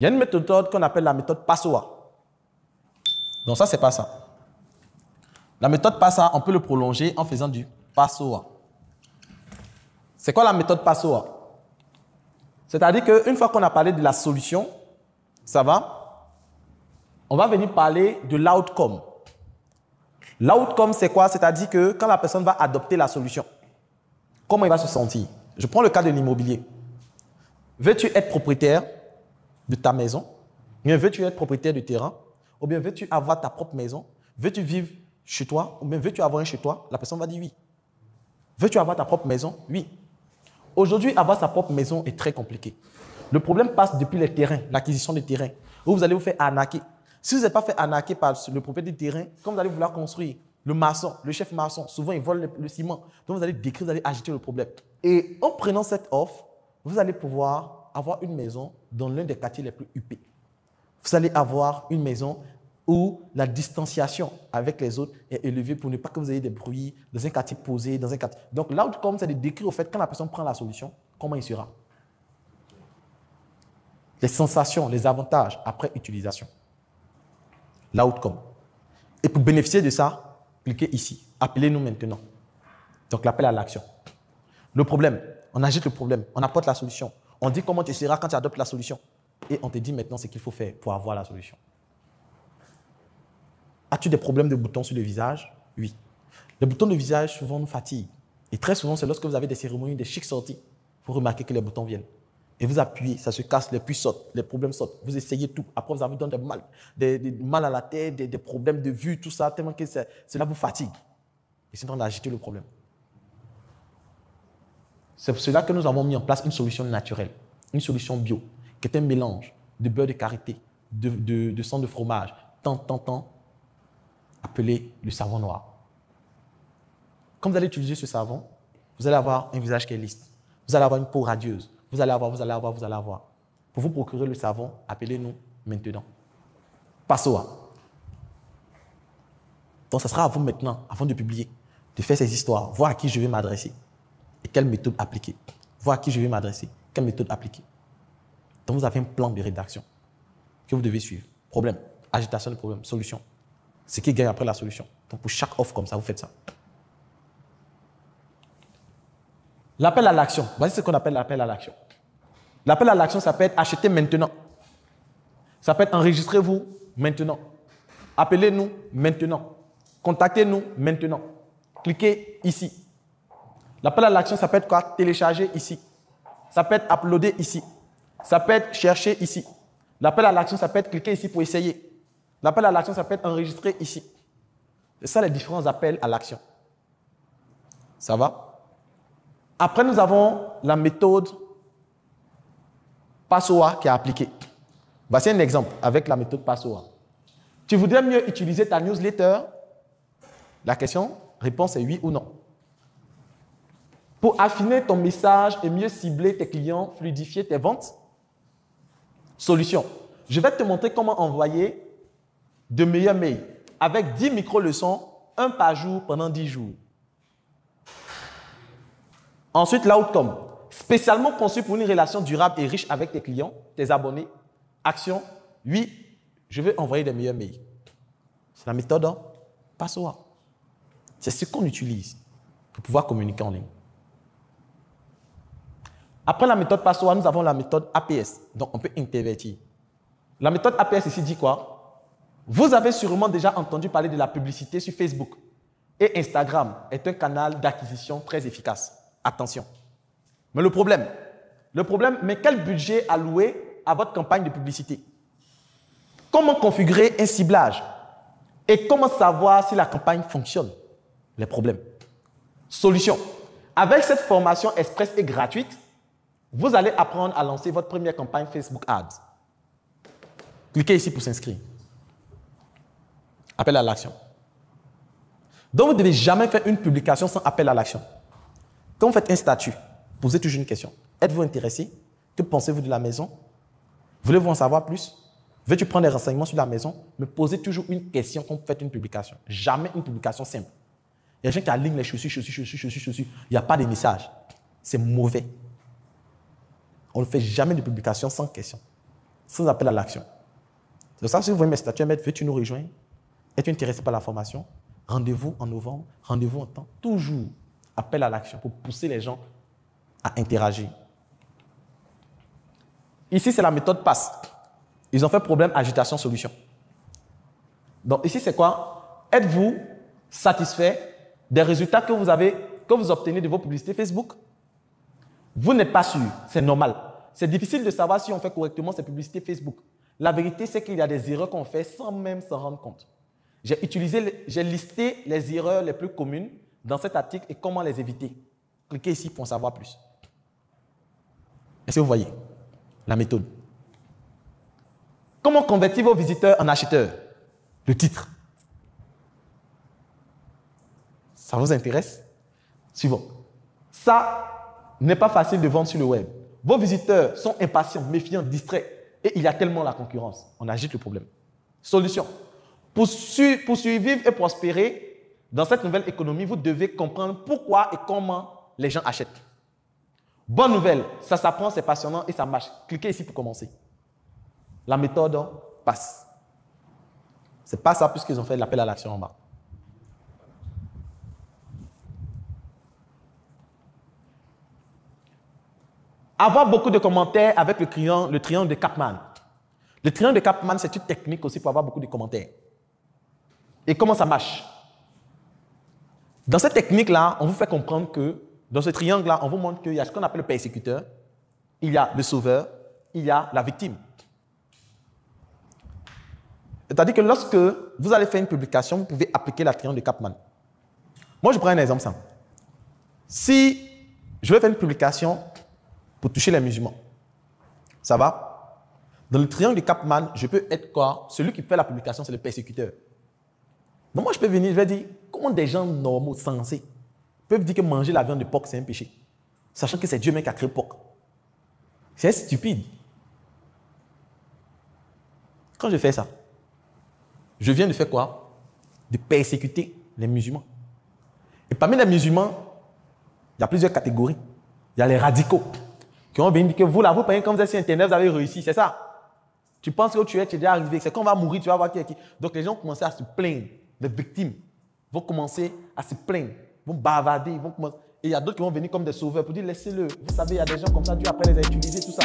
Il y a une méthode qu'on appelle la méthode PASSOA. Donc ça, c'est pas ça. La méthode PASSOA, on peut le prolonger en faisant du PASSOA. C'est quoi la méthode PASSOA? C'est-à-dire qu'une fois qu'on a parlé de la solution, ça va? On va venir parler de l'outcome. L'outcome, c'est quoi? C'est-à-dire que quand la personne va adopter la solution, comment il va se sentir? Je prends le cas de l'immobilier. Veux-tu être propriétaire de ta maison? Ou bien veux-tu être propriétaire du terrain? Ou bien veux-tu avoir ta propre maison? Veux-tu vivre chez toi? Ou bien veux-tu avoir un chez toi? La personne va dire oui. Veux-tu avoir ta propre maison? Oui. Aujourd'hui, avoir sa propre maison est très compliqué. Le problème passe depuis les terrains, l'acquisition des terrains, où vous allez vous faire arnaquer. Si vous n'êtes pas fait arnaquer par le propriétaire du terrain, quand vous allez vouloir construire, le maçon, le chef maçon, souvent ils volent le ciment. Donc vous allez décrire, vous allez agiter le problème. Et en prenant cette offre, vous allez pouvoir avoir une maison dans l'un des quartiers les plus huppés. Vous allez avoir une maison où la distanciation avec les autres est élevée pour ne pas que vous ayez des bruits dans un quartier posé, dans un quartier. Donc l'outcome, c'est de décrire au fait quand la personne prend la solution, comment il sera. Les sensations, les avantages après utilisation. L'outcome. Et pour bénéficier de ça, cliquez ici. Appelez-nous maintenant. Donc l'appel à l'action. Le problème, on agite le problème, on apporte la solution. On dit comment tu seras quand tu adoptes la solution. Et on te dit maintenant ce qu'il faut faire pour avoir la solution. As-tu des problèmes de boutons sur le visage? Oui. Les boutons de visage souvent nous fatiguent. Et très souvent, c'est lorsque vous avez des cérémonies, des chics sorties, vous remarquez que les boutons viennent. Et vous appuyez, ça se casse, les puits sautent, les problèmes sautent. Vous essayez tout. Après, vous avez des mal à la tête, des problèmes de vue, tout ça, tellement que cela vous fatigue. Et c'est en train d'agiter le problème. C'est pour cela que nous avons mis en place une solution naturelle, une solution bio, qui est un mélange de beurre de karité, de sang de fromage, tant, appelé le savon noir. Quand vous allez utiliser ce savon, vous allez avoir un visage qui est lisse. Vous allez avoir une peau radieuse. Vous allez avoir. Pour vous procurer le savon, appelez-nous maintenant. PASSOA. Donc, ce sera à vous maintenant, avant de publier, de faire ces histoires, voir à qui je vais m'adresser et quelle méthode appliquer. Voir à qui je vais m'adresser, quelle méthode appliquer. Donc, vous avez un plan de rédaction que vous devez suivre. Problème, agitation de problème, solution. Ce qui gagne après la solution. Donc, pour chaque offre comme ça, vous faites ça. L'appel à l'action. Voici ce qu'on appelle l'appel à l'action. L'appel à l'action, ça peut être acheter maintenant. Ça peut être enregistrez-vous maintenant. Appelez-nous maintenant. Contactez-nous maintenant. Cliquez ici. L'appel à l'action, ça peut être quoi? Télécharger ici. Ça peut être uploader ici. Ça peut être chercher ici. L'appel à l'action, ça peut être cliquer ici pour essayer. L'appel à l'action, ça peut être enregistrer ici. C'est ça les différents appels à l'action. Ça va? Après, nous avons la méthode PASSOA qui est appliquée. Voici un exemple avec la méthode PASSOA. Tu voudrais mieux utiliser ta newsletter? La réponse est oui ou non. Pour affiner ton message et mieux cibler tes clients, fluidifier tes ventes? Solution. Je vais te montrer comment envoyer de meilleurs mails avec 10 micro-leçons, 1 par jour pendant 10 jours. Ensuite, l'outcome. Spécialement conçu pour une relation durable et riche avec tes clients, tes abonnés. Action. Oui, je veux envoyer des meilleurs mails. C'est la méthode PASSOA. C'est ce qu'on utilise pour pouvoir communiquer en ligne. Après la méthode PASSOA, nous avons la méthode APS. Donc, on peut intervertir. La méthode APS ici dit quoi? Vous avez sûrement déjà entendu parler de la publicité sur Facebook. Et Instagram est un canal d'acquisition très efficace. Attention. Mais le problème, mais quel budget allouer à votre campagne de publicité? Comment configurer un ciblage? Et comment savoir si la campagne fonctionne? Les problèmes. Solution. Avec cette formation express et gratuite, vous allez apprendre à lancer votre première campagne Facebook Ads. Cliquez ici pour s'inscrire. Appel à l'action. Donc, vous ne devez jamais faire une publication sans appel à l'action. Quand vous faites un statut, posez toujours une question. Êtes-vous intéressé? Que pensez-vous de la maison? Voulez-vous en savoir plus? Veux-tu prendre des renseignements sur la maison? Mais posez toujours une question quand vous faites une publication. Jamais une publication simple. Il y a des gens qui alignent les chaussures. Il n'y a pas de message. C'est mauvais. On ne fait jamais de publication sans question. sans appel à l'action. C'est pour ça que si vous voyez mes statuts, veux-tu nous rejoindre? Es-tu intéressé par la formation? Rendez-vous en novembre, rendez-vous en temps. Toujours appel à l'action pour pousser les gens à interagir. Ici, c'est la méthode PASS. Ils ont fait problème, agitation, solution. Donc ici, c'est quoi? Êtes-vous satisfait des résultats que vous obtenez de vos publicités Facebook? Vous n'êtes pas sûr, c'est normal. C'est difficile de savoir si on fait correctement ces publicités Facebook. La vérité, c'est qu'il y a des erreurs qu'on fait sans même s'en rendre compte. J'ai listé les erreurs les plus communes dans cet article et comment les éviter. Cliquez ici pour en savoir plus. Est-ce que vous voyez la méthode? Comment convertir vos visiteurs en acheteurs? Le titre. Ça vous intéresse? Suivant. Ça n'est pas facile de vendre sur le web. Vos visiteurs sont impatients, méfiants, distraits et il y a tellement la concurrence. On agite le problème. Solution. Pour survivre et prospérer dans cette nouvelle économie, vous devez comprendre pourquoi et comment les gens achètent. Bonne nouvelle, ça s'apprend, c'est passionnant et ça marche. Cliquez ici pour commencer. La méthode PASS. C'est pas ça puisqu'ils ont fait l'appel à l'action en bas. Avoir beaucoup de commentaires avec le triangle de Kaplan. Le triangle de Kaplan, c'est une technique aussi pour avoir beaucoup de commentaires. Et comment ça marche? Dans cette technique-là, on vous fait comprendre que dans ce triangle-là, on vous montre qu'il y a ce qu'on appelle le persécuteur, il y a le sauveur, il y a la victime. C'est-à-dire que lorsque vous allez faire une publication, vous pouvez appliquer la triangle de Kaplan. Moi, je prends un exemple simple. Si je veux faire une publication pour toucher les musulmans, ça va? Dans le triangle de Kaplan, je peux être quoi? Celui qui fait la publication, c'est le persécuteur. Donc moi, je peux venir, je vais dire, comment des gens normaux, sensés, peuvent dire que manger la viande de porc, c'est un péché, sachant que c'est Dieu même qui a créé le porc. C'est stupide. Quand je fais ça, je viens de faire quoi? De persécuter les musulmans. Et parmi les musulmans, il y a plusieurs catégories. Il y a les radicaux qui ont venir dire que vous, là, vous, quand vous êtes sur Internet, vous avez réussi, c'est ça. Tu penses que tu es déjà arrivé, c'est quand on va mourir, tu vas voir qui est qui. Donc les gens vont commencer à se plaindre, les victimes vont commencer à se plaindre, vont bavarder, vont commencer. Et il y a d'autres qui vont venir comme des sauveurs pour dire laissez-le. Vous savez, il y a des gens comme ça, Dieu après les a utilisés, tout ça.